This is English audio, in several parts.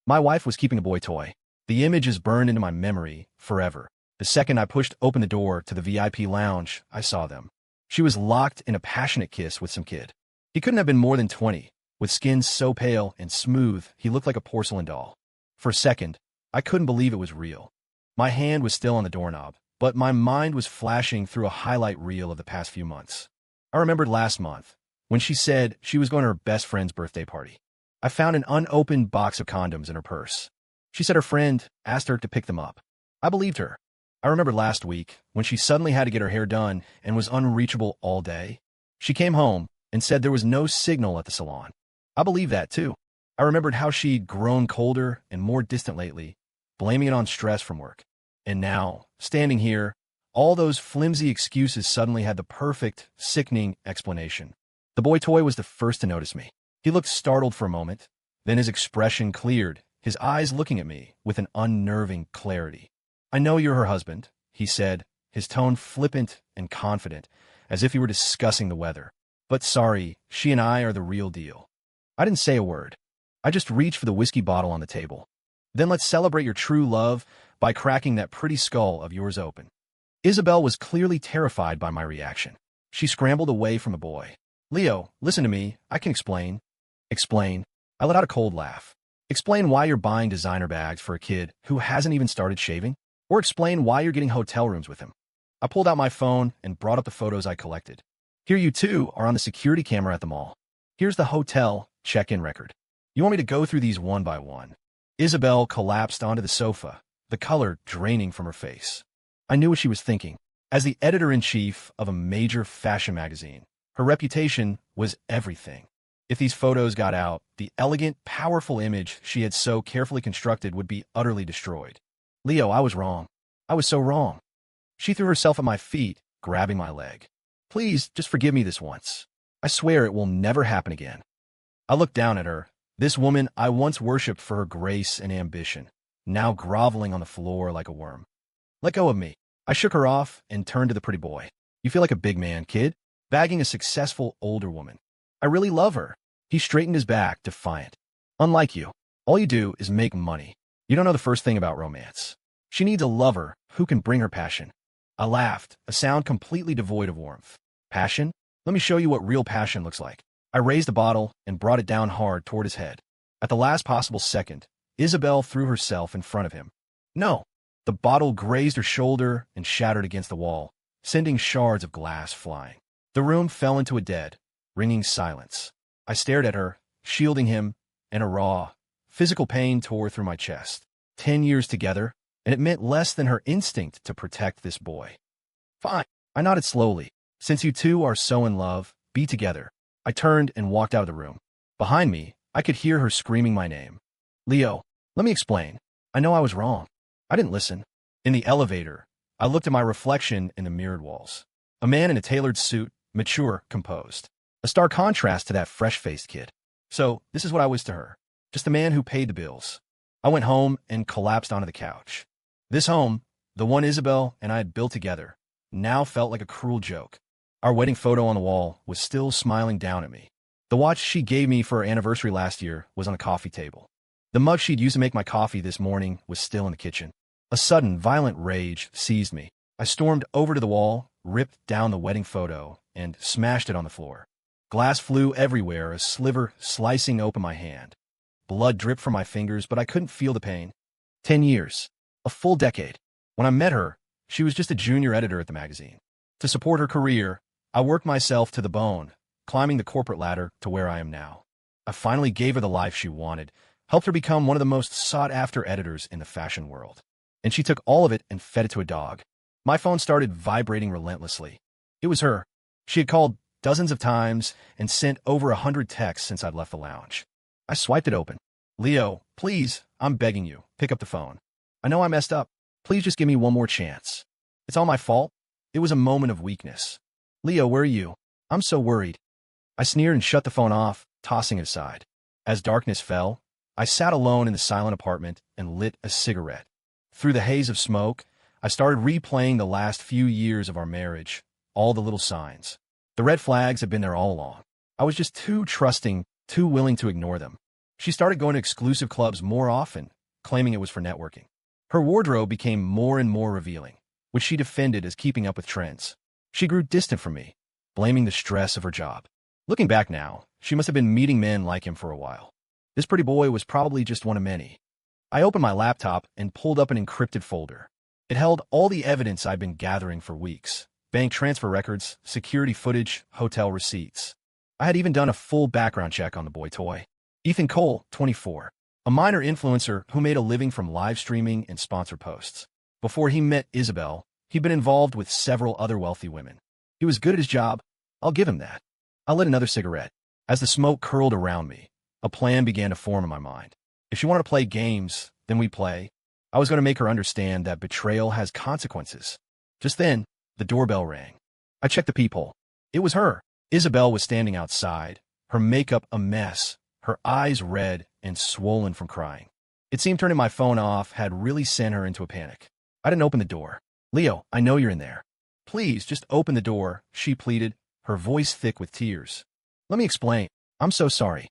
My wife was keeping a boy toy. The image is burned into my memory forever. The second I pushed open the door to the VIP lounge, I saw them. She was locked in a passionate kiss with some kid. He couldn't have been more than 20. With skin so pale and smooth, he looked like a porcelain doll. For a second, I couldn't believe it was real. My hand was still on the doorknob, but my mind was flashing through a highlight reel of the past few months. I remembered last month, when she said she was going to her best friend's birthday party. I found an unopened box of condoms in her purse. She said her friend asked her to pick them up. I believed her. I remembered last week, when she suddenly had to get her hair done and was unreachable all day. She came home and said there was no signal at the salon. I believed that, too. I remembered how she'd grown colder and more distant lately, blaming it on stress from work. And now, standing here, all those flimsy excuses suddenly had the perfect, sickening explanation. The boy toy was the first to notice me. He looked startled for a moment, then his expression cleared, his eyes looking at me with an unnerving clarity. "I know you're her husband," he said, his tone flippant and confident, as if he were discussing the weather. "But sorry, she and I are the real deal." I didn't say a word. I just reached for the whiskey bottle on the table. "Then let's celebrate your true love by cracking that pretty skull of yours open." Isabel was clearly terrified by my reaction. She scrambled away from the boy. "Leo, listen to me. I can explain." "Explain?" I let out a cold laugh. "Explain why you're buying designer bags for a kid who hasn't even started shaving? Or explain why you're getting hotel rooms with him." I pulled out my phone and brought up the photos I collected. "Here you two are on the security camera at the mall. Here's the hotel check-in record. You want me to go through these one by one?" Isabel collapsed onto the sofa, the color draining from her face. I knew what she was thinking. As the editor-in-chief of a major fashion magazine, her reputation was everything. If these photos got out, the elegant, powerful image she had so carefully constructed would be utterly destroyed. "Leo, I was wrong. I was so wrong." She threw herself at my feet, grabbing my leg. "Please, just forgive me this once. I swear it will never happen again." I looked down at her, this woman I once worshipped for her grace and ambition, now groveling on the floor like a worm. "Let go of me." I shook her off and turned to the pretty boy. "You feel like a big man, kid, bagging a successful older woman. I really love her." He straightened his back, defiant. "Unlike you, all you do is make money. You don't know the first thing about romance. She needs a lover who can bring her passion." I laughed, a sound completely devoid of warmth. "Passion? Let me show you what real passion looks like." I raised the bottle and brought it down hard toward his head. At the last possible second, Isabel threw herself in front of him. "No!" The bottle grazed her shoulder and shattered against the wall, sending shards of glass flying. The room fell into a dead, ringing silence. I stared at her, shielding him, and a raw, physical pain tore through my chest. 10 years together, and it meant less than her instinct to protect this boy. "Fine." I nodded slowly. "Since you two are so in love, be together." I turned and walked out of the room. Behind me, I could hear her screaming my name. "Leo, let me explain. I know I was wrong." I didn't listen. In the elevator, I looked at my reflection in the mirrored walls. A man in a tailored suit, mature, composed. A stark contrast to that fresh-faced kid. So, this is what I was to her. Just a man who paid the bills. I went home and collapsed onto the couch. This home, the one Isabel and I had built together, now felt like a cruel joke. Our wedding photo on the wall was still smiling down at me. The watch she gave me for our anniversary last year was on the coffee table. The mug she'd used to make my coffee this morning was still in the kitchen. A sudden, violent rage seized me. I stormed over to the wall, ripped down the wedding photo, and smashed it on the floor. Glass flew everywhere, a sliver slicing open my hand. Blood dripped from my fingers, but I couldn't feel the pain. 10 years. A full decade. When I met her, she was just a junior editor at the magazine. To support her career, I worked myself to the bone, climbing the corporate ladder to where I am now. I finally gave her the life she wanted, helped her become one of the most sought-after editors in the fashion world. And she took all of it and fed it to a dog. My phone started vibrating relentlessly. It was her. She had called dozens of times and sent over 100 texts since I'd left the lounge. I swiped it open. "Leo, please, I'm begging you, pick up the phone. I know I messed up. Please just give me one more chance. It's all my fault." It was a moment of weakness. "Leo, where are you? I'm so worried." I sneered and shut the phone off, tossing it aside. As darkness fell, I sat alone in the silent apartment and lit a cigarette. Through the haze of smoke, I started replaying the last few years of our marriage, all the little signs. The red flags had been there all along. I was just too trusting, too willing to ignore them. She started going to exclusive clubs more often, claiming it was for networking. Her wardrobe became more and more revealing, which she defended as keeping up with trends. She grew distant from me, blaming the stress of her job. Looking back now, she must have been meeting men like him for a while. This pretty boy was probably just one of many. I opened my laptop and pulled up an encrypted folder. It held all the evidence I'd been gathering for weeks: bank transfer records, security footage, hotel receipts. I had even done a full background check on the boy toy. Ethan Cole, 24, a minor influencer who made a living from live streaming and sponsored posts. Before he met Isabel, he'd been involved with several other wealthy women. He was good at his job. I'll give him that. I lit another cigarette. As the smoke curled around me, a plan began to form in my mind. If she wanted to play games, then we play. I was going to make her understand that betrayal has consequences. Just then, the doorbell rang. I checked the peephole. It was her. Isabel was standing outside, her makeup a mess, her eyes red and swollen from crying. It seemed turning my phone off had really sent her into a panic. I didn't open the door. "Leo, I know you're in there. Please, just open the door," she pleaded, her voice thick with tears. "Let me explain. I'm so sorry."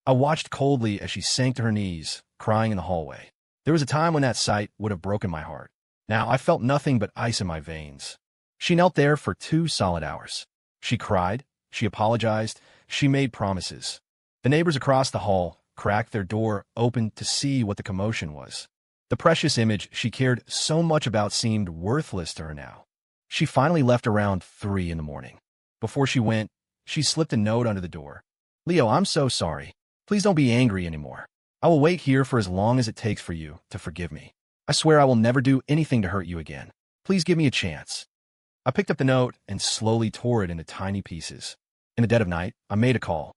I watched coldly as she sank to her knees, crying in the hallway. There was a time when that sight would have broken my heart. Now I felt nothing but ice in my veins. She knelt there for 2 solid hours. She cried, she apologized, she made promises. The neighbors across the hall cracked their door open to see what the commotion was. The precious image she cared so much about seemed worthless to her now. She finally left around 3 in the morning. Before she went, she slipped a note under the door. "Leo, I'm so sorry. Please don't be angry anymore. I will wait here for as long as it takes for you to forgive me. I swear I will never do anything to hurt you again. Please give me a chance." I picked up the note and slowly tore it into tiny pieces. In the dead of night, I made a call.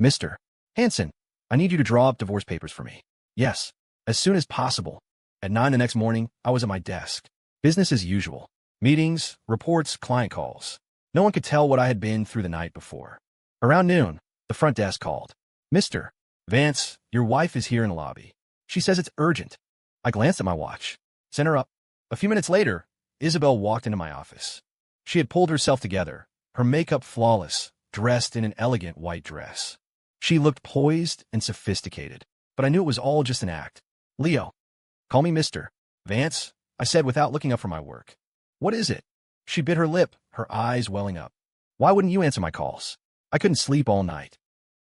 "Mr. Hanson, I need you to draw up divorce papers for me." "Yes, as soon as possible." At 9 the next morning, I was at my desk. Business as usual. Meetings, reports, client calls. No one could tell what I had been through the night before. Around noon, the front desk called. "Mr. Vance, your wife is here in the lobby. She says it's urgent." I glanced at my watch. "Send her up." A few minutes later, Isabel walked into my office. She had pulled herself together, her makeup flawless, dressed in an elegant white dress. She looked poised and sophisticated, but I knew it was all just an act. "Leo." "Call me Mr. Vance," I said without looking up from my work. "What is it?" She bit her lip, her eyes welling up. "Why wouldn't you answer my calls? I couldn't sleep all night."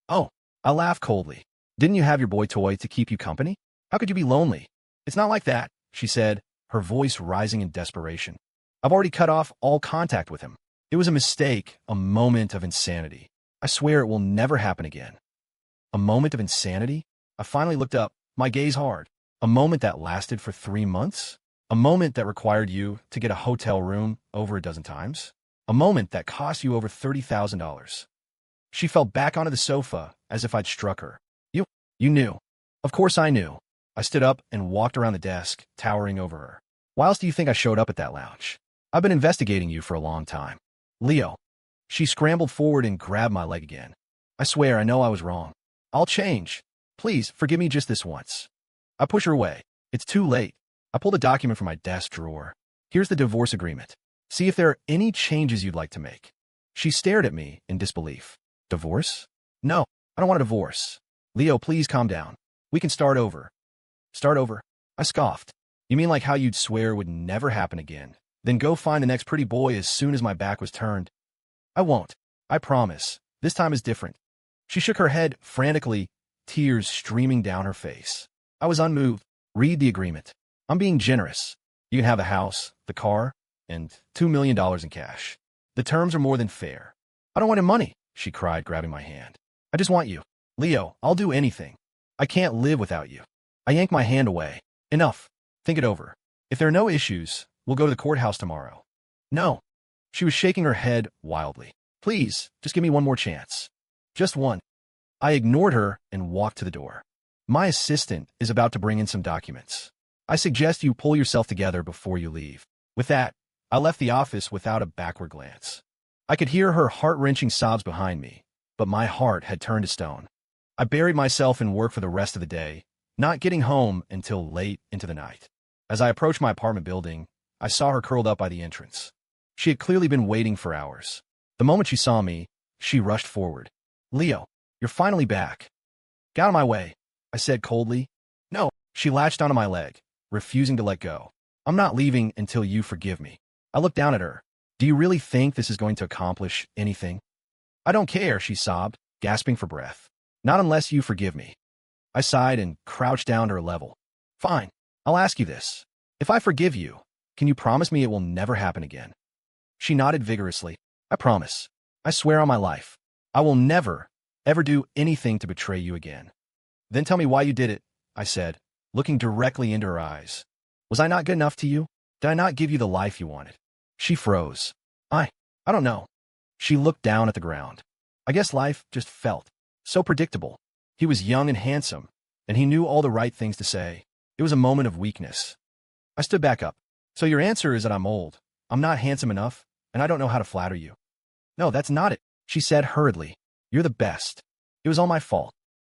"Oh," I laughed coldly. "Didn't you have your boy toy to keep you company? How could you be lonely?" "It's not like that," she said, her voice rising in desperation. "I've already cut off all contact with him. It was a mistake, a moment of insanity. I swear it will never happen again." A moment of insanity? I finally looked up, my gaze hard. A moment that lasted for 3 months? A moment that required you to get a hotel room over a dozen times? A moment that cost you over $30,000. She fell back onto the sofa as if I'd struck her. You knew." "Of course I knew." I stood up and walked around the desk, towering over her. "Why else do you think I showed up at that lounge? I've been investigating you for a long time." "Leo." She scrambled forward and grabbed my leg again. "I swear I know I was wrong. I'll change. Please, forgive me just this once." I pushed her away. "It's too late." I pulled a document from my desk drawer. "Here's the divorce agreement. See if there are any changes you'd like to make." She stared at me in disbelief. "Divorce? No, I don't want a divorce." "Leo, please calm down. We can start over." "Start over?" I scoffed. "You mean like how you'd swear would never happen again, then go find the next pretty boy as soon as my back was turned?" "I won't. I promise. This time is different." She shook her head frantically, tears streaming down her face. I was unmoved. "Read the agreement. I'm being generous. You can have the house, the car, and $2 million in cash. The terms are more than fair." "I don't want your money," she cried, grabbing my hand. "I just want you." "Leo, I'll do anything. I can't live without you." I yanked my hand away. "Enough. Think it over. If there are no issues, we'll go to the courthouse tomorrow." "No." She was shaking her head wildly. "Please, just give me one more chance. Just one." I ignored her and walked to the door. "My assistant is about to bring in some documents. I suggest you pull yourself together before you leave." With that, I left the office without a backward glance. I could hear her heart-wrenching sobs behind me, but my heart had turned to stone. I buried myself in work for the rest of the day, not getting home until late into the night. As I approached my apartment building, I saw her curled up by the entrance. She had clearly been waiting for hours. The moment she saw me, she rushed forward. "Leo, you're finally back." "Get out of my way." I said coldly. No, she latched onto my leg, refusing to let go. I'm not leaving until you forgive me. I looked down at her. Do you really think this is going to accomplish anything? I don't care, she sobbed, gasping for breath. Not unless you forgive me. I sighed and crouched down to her level. Fine, I'll ask you this. If I forgive you, can you promise me it will never happen again? She nodded vigorously. I promise. I swear on my life. I will never, ever do anything to betray you again. Then tell me why you did it, I said, looking directly into her eyes. Was I not good enough to you? Did I not give you the life you wanted? She froze. I don't know. She looked down at the ground. I guess life just felt so predictable. He was young and handsome, and he knew all the right things to say. It was a moment of weakness. I stood back up. So your answer is that I'm old, I'm not handsome enough, and I don't know how to flatter you. No, that's not it, she said hurriedly. You're the best. It was all my fault.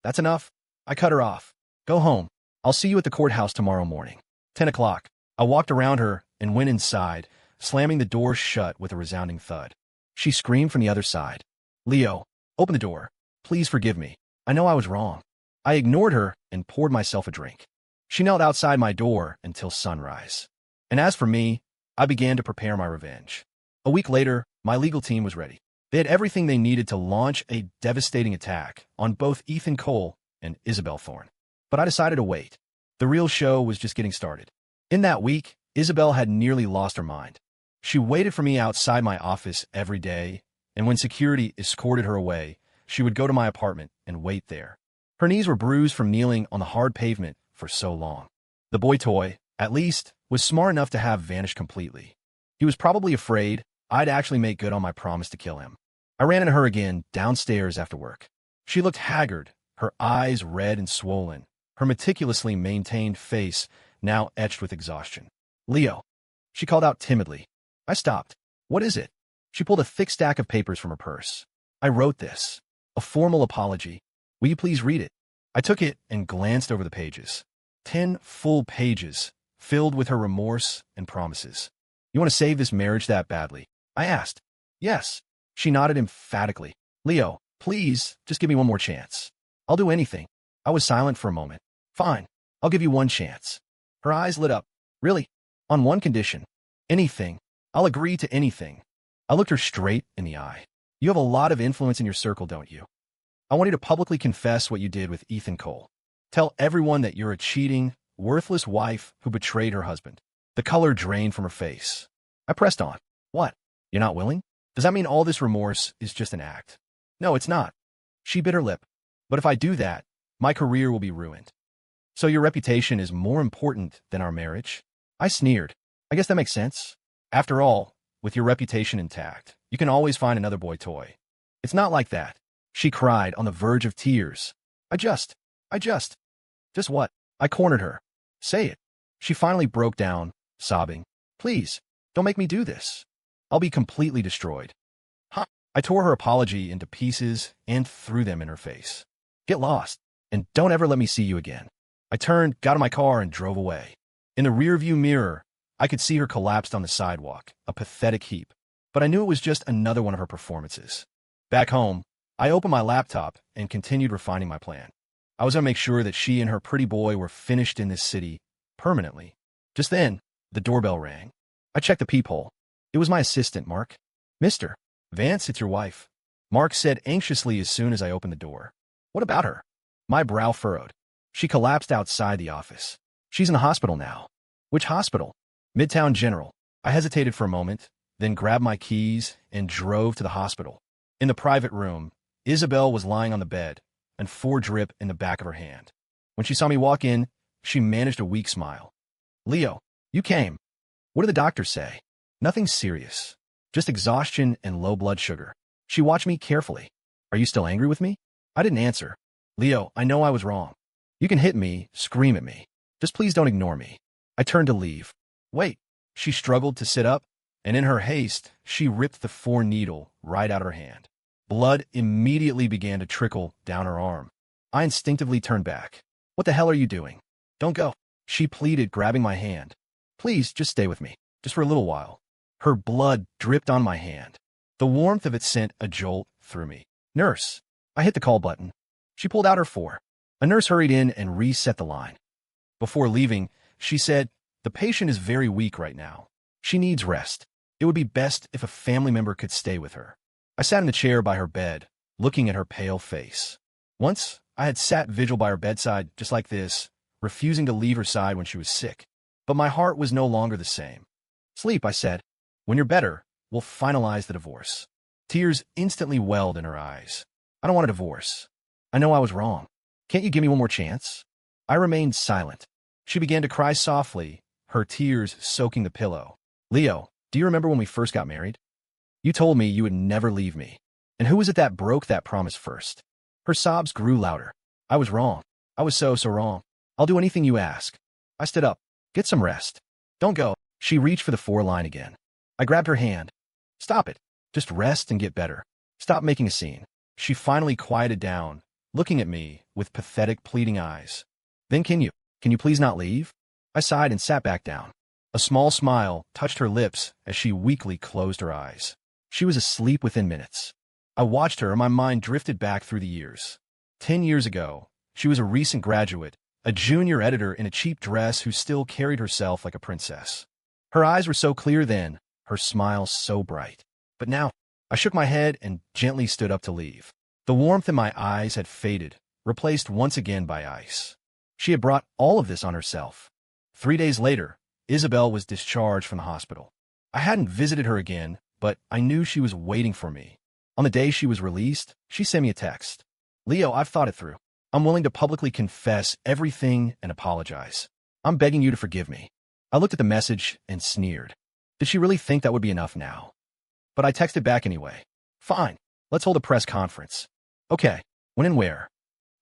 That's enough. I cut her off. Go home. I'll see you at the courthouse tomorrow morning. 10 o'clock. I walked around her and went inside, slamming the door shut with a resounding thud. She screamed from the other side. Leo, open the door. Please forgive me. I know I was wrong. I ignored her and poured myself a drink. She knelt outside my door until sunrise. And as for me, I began to prepare my revenge. A week later, my legal team was ready. They had everything they needed to launch a devastating attack on both Ethan Cole and Isabel Thorne. But I decided to wait. The real show was just getting started. In that week, Isabel had nearly lost her mind. She waited for me outside my office every day, and when security escorted her away, she would go to my apartment and wait there. Her knees were bruised from kneeling on the hard pavement for so long. The boy toy, at least, was smart enough to have vanished completely. He was probably afraid I'd actually make good on my promise to kill him. I ran into her again downstairs after work. She looked haggard, her eyes red and swollen, her meticulously maintained face now etched with exhaustion. Leo, she called out timidly. I stopped. What is it? She pulled a thick stack of papers from her purse. I wrote this. A formal apology. Will you please read it? I took it and glanced over the pages. 10 full pages, filled with her remorse and promises. You want to save this marriage that badly? I asked. Yes. She nodded emphatically. Leo, please, just give me one more chance. I'll do anything. I was silent for a moment. Fine. I'll give you one chance. Her eyes lit up. Really? On one condition. Anything. I'll agree to anything. I looked her straight in the eye. You have a lot of influence in your circle, don't you? I want you to publicly confess what you did with Ethan Cole. Tell everyone that you're a cheating, worthless wife who betrayed her husband. The color drained from her face. I pressed on. What? You're not willing? Does that mean all this remorse is just an act? No, it's not. She bit her lip. But if I do that, my career will be ruined. So your reputation is more important than our marriage? I sneered. I guess that makes sense. After all, with your reputation intact, you can always find another boy toy. It's not like that. She cried on the verge of tears. Just what? I cornered her. Say it. She finally broke down, sobbing. Please, don't make me do this. I'll be completely destroyed. Huh? I tore her apology into pieces and threw them in her face. Get lost, and don't ever let me see you again. I turned, got in my car, and drove away. In the rearview mirror, I could see her collapsed on the sidewalk, a pathetic heap. But I knew it was just another one of her performances. Back home, I opened my laptop and continued refining my plan. I was going to make sure that she and her pretty boy were finished in this city permanently. Just then, the doorbell rang. I checked the peephole. It was my assistant, Mark. Mr. Vance, it's your wife. Mark said anxiously as soon as I opened the door. What about her? My brow furrowed. She collapsed outside the office. She's in the hospital now. Which hospital? Midtown General. I hesitated for a moment, then grabbed my keys and drove to the hospital. In the private room, Isabel was lying on the bed, and 4 drip in the back of her hand. When she saw me walk in, she managed a weak smile. Leo, you came. What did the doctors say? Nothing serious. Just exhaustion and low blood sugar. She watched me carefully. Are you still angry with me? I didn't answer. Leo, I know I was wrong. You can hit me, scream at me. Just please don't ignore me. I turned to leave. Wait. She struggled to sit up, and in her haste, she ripped the 4 needle right out of her hand. Blood immediately began to trickle down her arm. I instinctively turned back. What the hell are you doing? Don't go. She pleaded, grabbing my hand. Please, just stay with me, just for a little while. Her blood dripped on my hand. The warmth of it sent a jolt through me. Nurse. I hit the call button. She pulled out her 4. A nurse hurried in and reset the line. Before leaving, she said, "The patient is very weak right now. She needs rest. It would be best if a family member could stay with her." I sat in the chair by her bed, looking at her pale face. Once, I had sat vigil by her bedside just like this, refusing to leave her side when she was sick. But my heart was no longer the same. "Sleep," I said. "When you're better, we'll finalize the divorce." Tears instantly welled in her eyes. "I don't want a divorce. I know I was wrong. Can't you give me one more chance?" I remained silent. She began to cry softly, her tears soaking the pillow. "Leo, do you remember when we first got married? You told me you would never leave me. And who was it that broke that promise first?" Her sobs grew louder. "I was wrong. I was so wrong. I'll do anything you ask." I stood up. "Get some rest. Don't go." She reached for the 4-line again. I grabbed her hand. "Stop it. Just rest and get better. Stop making a scene." She finally quieted down, looking at me with pathetic, pleading eyes. "Then can you please not leave?" I sighed and sat back down. A small smile touched her lips as she weakly closed her eyes. She was asleep within minutes. I watched her and my mind drifted back through the years. 10 years ago, she was a recent graduate, a junior editor in a cheap dress who still carried herself like a princess. Her eyes were so clear then, her smile so bright. But now, I shook my head and gently stood up to leave. The warmth in my eyes had faded, replaced once again by ice. She had brought all of this on herself. 3 days later, Isabel was discharged from the hospital. I hadn't visited her again, but I knew she was waiting for me. On the day she was released, she sent me a text. "Leo, I've thought it through. I'm willing to publicly confess everything and apologize. I'm begging you to forgive me." I looked at the message and sneered. Did she really think that would be enough now? But I texted back anyway. "Fine, let's hold a press conference." "Okay, when and where?"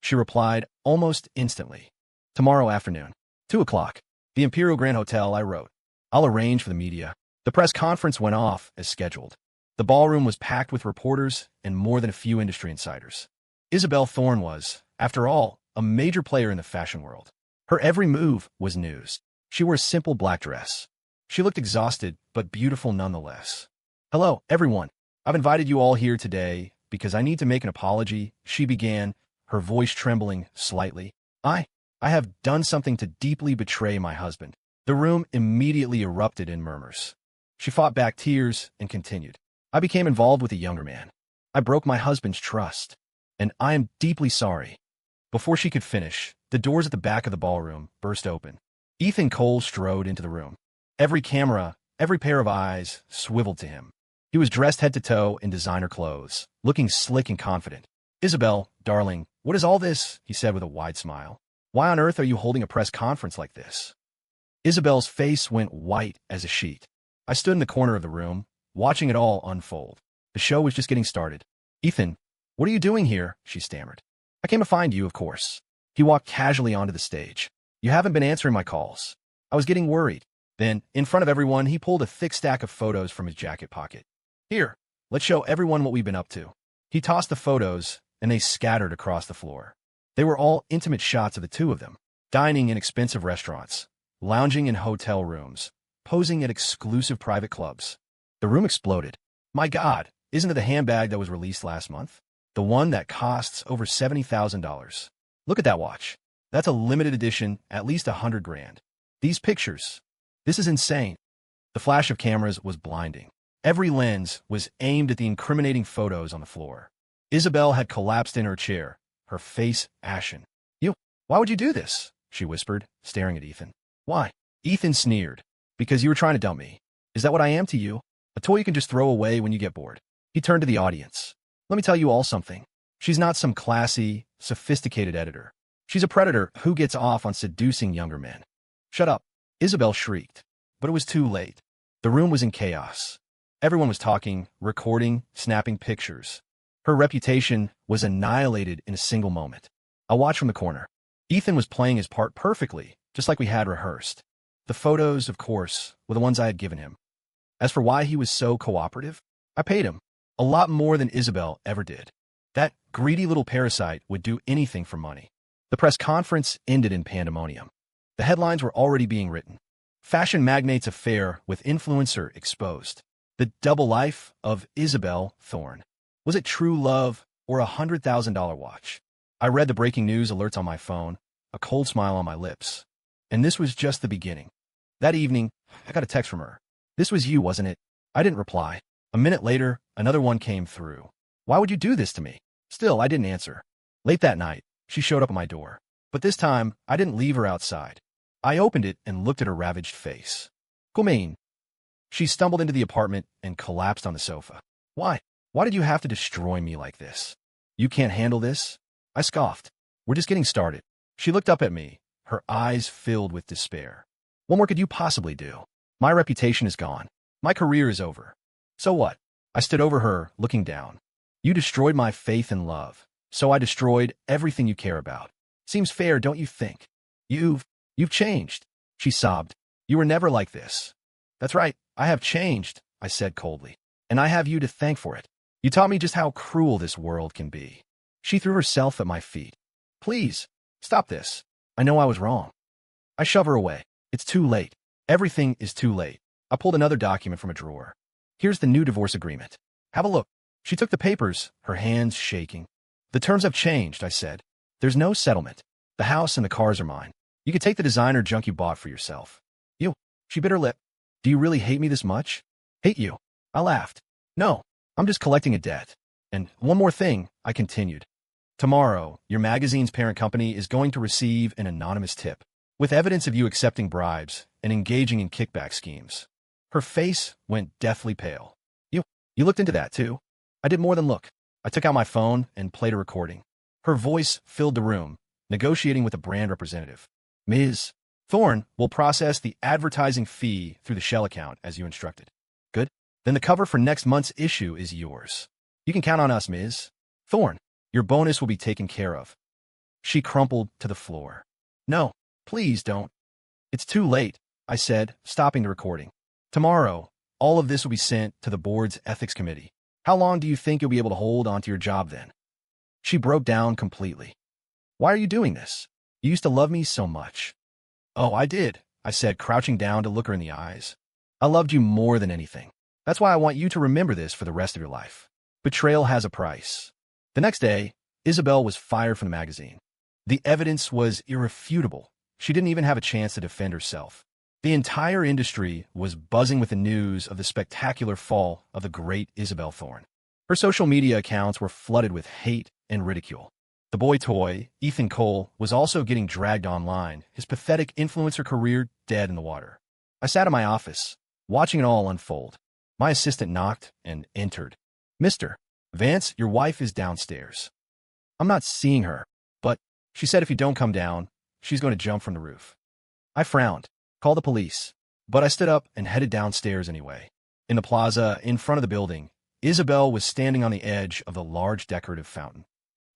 She replied almost instantly. "Tomorrow afternoon, 2 o'clock. The Imperial Grand Hotel," I wrote. "I'll arrange for the media." The press conference went off as scheduled. The ballroom was packed with reporters and more than a few industry insiders. Isabel Thorne was, after all, a major player in the fashion world. Her every move was news. She wore a simple black dress. She looked exhausted, but beautiful nonetheless. "Hello, everyone. I've invited you all here today because I need to make an apology," she began, her voice trembling slightly. I have done something to deeply betray my husband." The room immediately erupted in murmurs. She fought back tears and continued. "I became involved with a younger man. I broke my husband's trust, and I am deeply sorry." Before she could finish, the doors at the back of the ballroom burst open. Ethan Cole strode into the room. Every camera, every pair of eyes swiveled to him. He was dressed head to toe in designer clothes, looking slick and confident. "Isabel, darling, what is all this?" he said with a wide smile. "Why on earth are you holding a press conference like this?" Isabel's face went white as a sheet. I stood in the corner of the room, watching it all unfold. The show was just getting started. "Ethan, what are you doing here?" she stammered. "I came to find you, of course." He walked casually onto the stage. "You haven't been answering my calls. I was getting worried." Then, in front of everyone, he pulled a thick stack of photos from his jacket pocket. "Here, let's show everyone what we've been up to." He tossed the photos, and they scattered across the floor. They were all intimate shots of the two of them, dining in expensive restaurants, lounging in hotel rooms, posing at exclusive private clubs. The room exploded. "My God, isn't it the handbag that was released last month? The one that costs over $70,000. Look at that watch. That's a limited edition, at least $100,000. These pictures. This is insane." The flash of cameras was blinding. Every lens was aimed at the incriminating photos on the floor. Isabel had collapsed in her chair, her face ashen. Why would you do this?" she whispered, staring at Ethan. "Why?" Ethan sneered. "Because you were trying to dump me. Is that what I am to you? A toy you can just throw away when you get bored?" He turned to the audience. "Let me tell you all something. She's not some classy, sophisticated editor. She's a predator who gets off on seducing younger men." "Shut up," Isabel shrieked. But it was too late. The room was in chaos. Everyone was talking, recording, snapping pictures. Her reputation was annihilated in a single moment. I watched from the corner. Ethan was playing his part perfectly, just like we had rehearsed. The photos, of course, were the ones I had given him. As for why he was so cooperative, I paid him. A lot more than Isabel ever did. That greedy little parasite would do anything for money. The press conference ended in pandemonium. The headlines were already being written. "Fashion magnate's affair with influencer exposed. The double life of Isabel Thorne. Was it true love or a $100,000 watch?" I read the breaking news alerts on my phone, a cold smile on my lips. And this was just the beginning. That evening, I got a text from her. "This was you, wasn't it?" I didn't reply. A minute later, another one came through. "Why would you do this to me?" Still, I didn't answer. Late that night, she showed up at my door. But this time, I didn't leave her outside. I opened it and looked at her ravaged face. "Kumain." She stumbled into the apartment and collapsed on the sofa. "Why? Why did you have to destroy me like this? You can't handle this?" I scoffed. "We're just getting started." She looked up at me, her eyes filled with despair. "What more could you possibly do? My reputation is gone. My career is over." "So what?" I stood over her, looking down. "You destroyed my faith and love, so I destroyed everything you care about. Seems fair, don't you think?" You've changed," she sobbed. "You were never like this." "That's right, I have changed," I said coldly. "And I have you to thank for it. You taught me just how cruel this world can be." She threw herself at my feet. "Please, stop this. I know I was wrong." I shove her away. "It's too late. Everything is too late." I pulled another document from a drawer. "Here's the new divorce agreement. Have a look." She took the papers, her hands shaking. "The terms have changed," I said. "There's no settlement. The house and the cars are mine. You can take the designer junk you bought for yourself." "You?" She bit her lip. "Do you really hate me this much?" "Hate you?" I laughed. "No, I'm just collecting a debt. And one more thing," I continued. "Tomorrow, your magazine's parent company is going to receive an anonymous tip with evidence of you accepting bribes and engaging in kickback schemes." Her face went deathly pale. You looked into that, too?" I did more than look. I took out my phone and played a recording. Her voice filled the room, negotiating with a brand representative. "Ms. Thorne will process the advertising fee through the Shell account as you instructed." "Good. Then the cover for next month's issue is yours. You can count on us, Ms. Thorne. Your bonus will be taken care of." She crumpled to the floor. "No, please don't." "It's too late," I said, stopping the recording. "Tomorrow, all of this will be sent to the board's ethics committee. How long do you think you'll be able to hold onto your job then?" She broke down completely. "Why are you doing this? You used to love me so much." "Oh, I did," I said, crouching down to look her in the eyes. "I loved you more than anything. That's why I want you to remember this for the rest of your life. Betrayal has a price." The next day, Isabel was fired from the magazine. The evidence was irrefutable. She didn't even have a chance to defend herself. The entire industry was buzzing with the news of the spectacular fall of the great Isabel Thorne. Her social media accounts were flooded with hate and ridicule. The boy toy, Ethan Cole, was also getting dragged online, his pathetic influencer career dead in the water. I sat in my office, watching it all unfold. My assistant knocked and entered. "Mr. Vance, your wife is downstairs." "I'm not seeing her, but," she said, "if you don't come down, she's going to jump from the roof." I frowned. "Call the police." But I stood up and headed downstairs anyway. In the plaza, in front of the building, Isabel was standing on the edge of the large decorative fountain.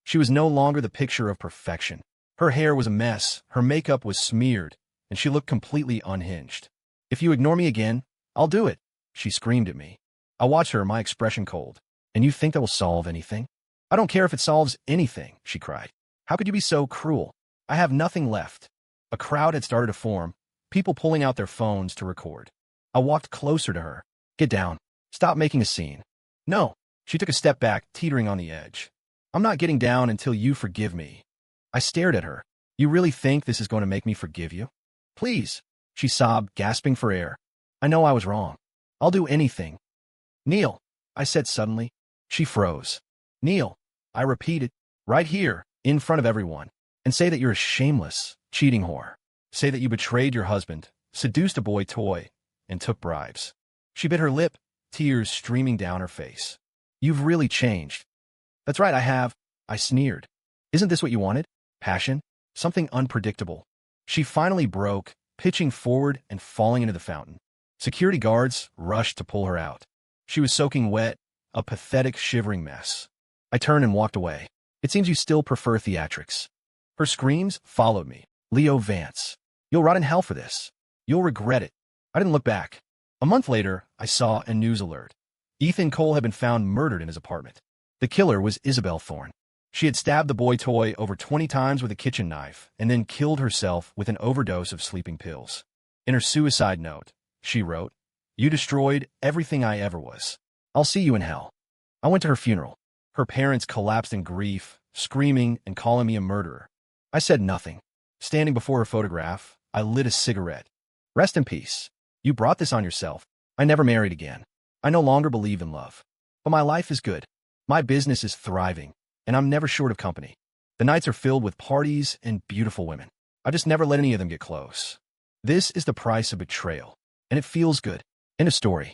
She was no longer the picture of perfection. Her hair was a mess, her makeup was smeared, and she looked completely unhinged. "If you ignore me again, I'll do it," she screamed at me. I watched her, my expression cold. "And you think that will solve anything?" "I don't care if it solves anything," she cried. "How could you be so cruel? I have nothing left." A crowd had started to form, people pulling out their phones to record. I walked closer to her. "Get down. Stop making a scene." "No." She took a step back, teetering on the edge. "I'm not getting down until you forgive me." I stared at her. "You really think this is going to make me forgive you?" "Please," she sobbed, gasping for air. "I know I was wrong. I'll do anything." "Kneel," I said suddenly. She froze. "Kneel," I repeated, "right here, in front of everyone, and say that you're a shameless, cheating whore. Say that you betrayed your husband, seduced a boy toy, and took bribes." She bit her lip, tears streaming down her face. "You've really changed." "That's right, I have," I sneered. "Isn't this what you wanted? Passion? Something unpredictable." She finally broke, pitching forward and falling into the fountain. Security guards rushed to pull her out. She was soaking wet, a pathetic, shivering mess. I turned and walked away. "It seems you still prefer theatrics." Her screams followed me. "Leo Vance, you'll rot in hell for this. You'll regret it." I didn't look back. A month later, I saw a news alert. Ethan Cole had been found murdered in his apartment. The killer was Isabel Thorne. She had stabbed the boy toy over 20 times with a kitchen knife and then killed herself with an overdose of sleeping pills. In her suicide note, she wrote, "You destroyed everything I ever was. I'll see you in hell." I went to her funeral. Her parents collapsed in grief, screaming and calling me a murderer. I said nothing. Standing before her photograph, I lit a cigarette. Rest in peace. You brought this on yourself. I never married again. I no longer believe in love. But my life is good. My business is thriving, and I'm never short of company. The nights are filled with parties and beautiful women. I just never let any of them get close. This is the price of betrayal, and it feels good. End of story.